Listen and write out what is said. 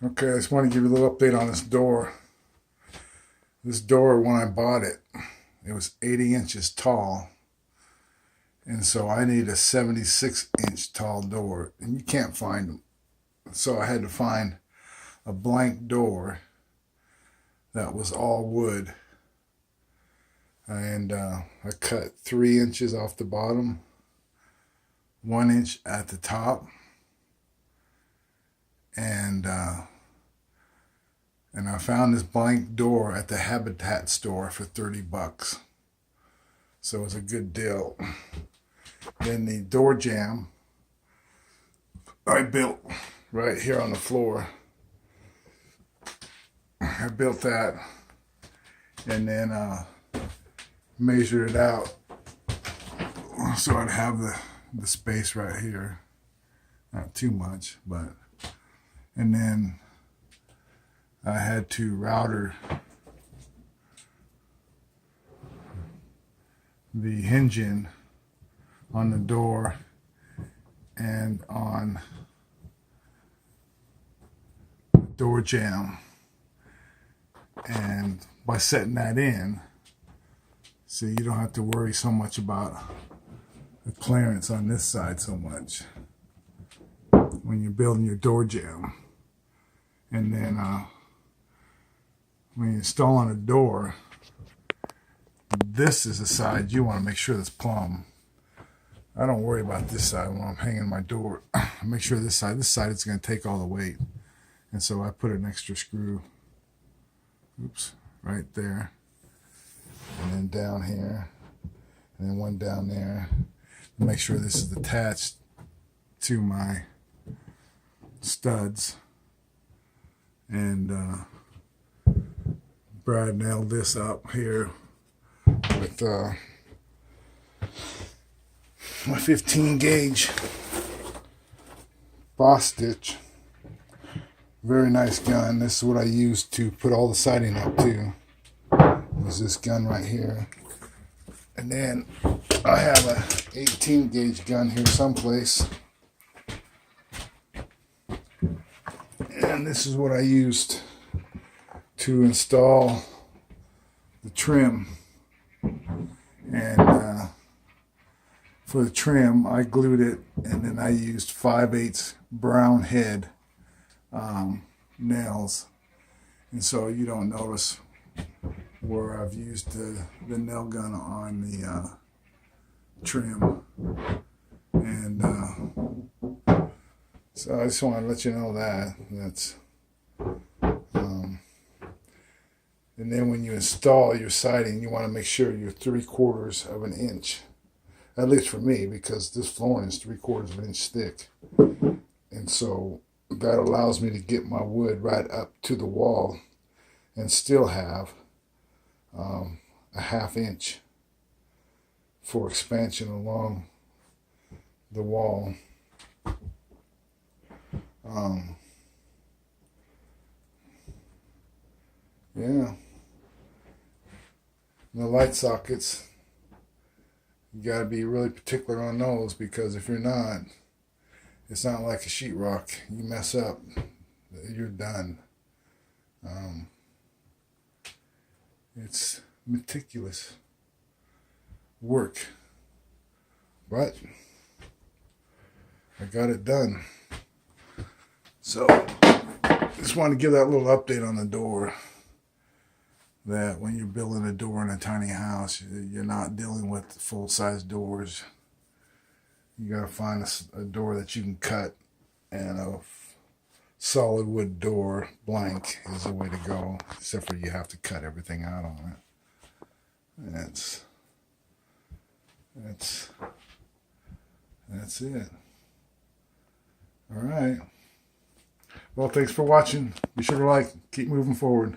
Okay, I just want to give you a little update on this door. This door, when I bought it, it was 80 inches tall. And so I need a 76-inch tall door. And you can't find them. So I had to find a blank door that was all wood. And I cut 3 inches off the bottom, 1 inch at the top. And I found this blank door at the Habitat store for $30. So it was a good deal. Then the door jamb I built right here on the floor. I built that and then measured it out so I'd have the space right here. Not too much, but and then I had to router the hinge in on the door and on the door jamb, and by setting that in, so you don't have to worry so much about the clearance on this side so much when you're building your door jamb. And then when you're installing a door, this is the side you want to make sure that's plumb. I don't worry about this side when I'm hanging my door. Make sure this side is going to take all the weight. And so I put an extra screw, right there. And then down here. And then one down there. Make sure this is attached to my studs. And Brad nailed this up here with my 15 gauge boss stitch. Very nice gun. This is what I used to put all the siding up too. Is this gun right here. And then I have a 18 gauge gun here someplace. And this is what I used to install the trim. And for the trim, I glued it, and then I used 5/8 brown head nails. And so you don't notice where I've used the nail gun on the trim. And so I just want to let you know that's and then when you install your siding, you want to make sure you're 3/4 of an inch, at least for me, because this flooring is 3/4 of an inch thick, and so that allows me to get my wood right up to the wall and still have a 1/2 inch for expansion along the wall. Yeah. And the light sockets, you got to be really particular on those, because if you're not, it's not like a sheetrock. You mess up, you're done. It's meticulous work, but I got it done. So just want to give that little update on the door, that when you're building a door in a tiny house, you're not dealing with full-size doors. You got to find a door that you can cut, and a solid wood door, blank, is the way to go, except for you have to cut everything out on it. That's it. All right. Well, thanks for watching. Be sure to like. Keep moving forward.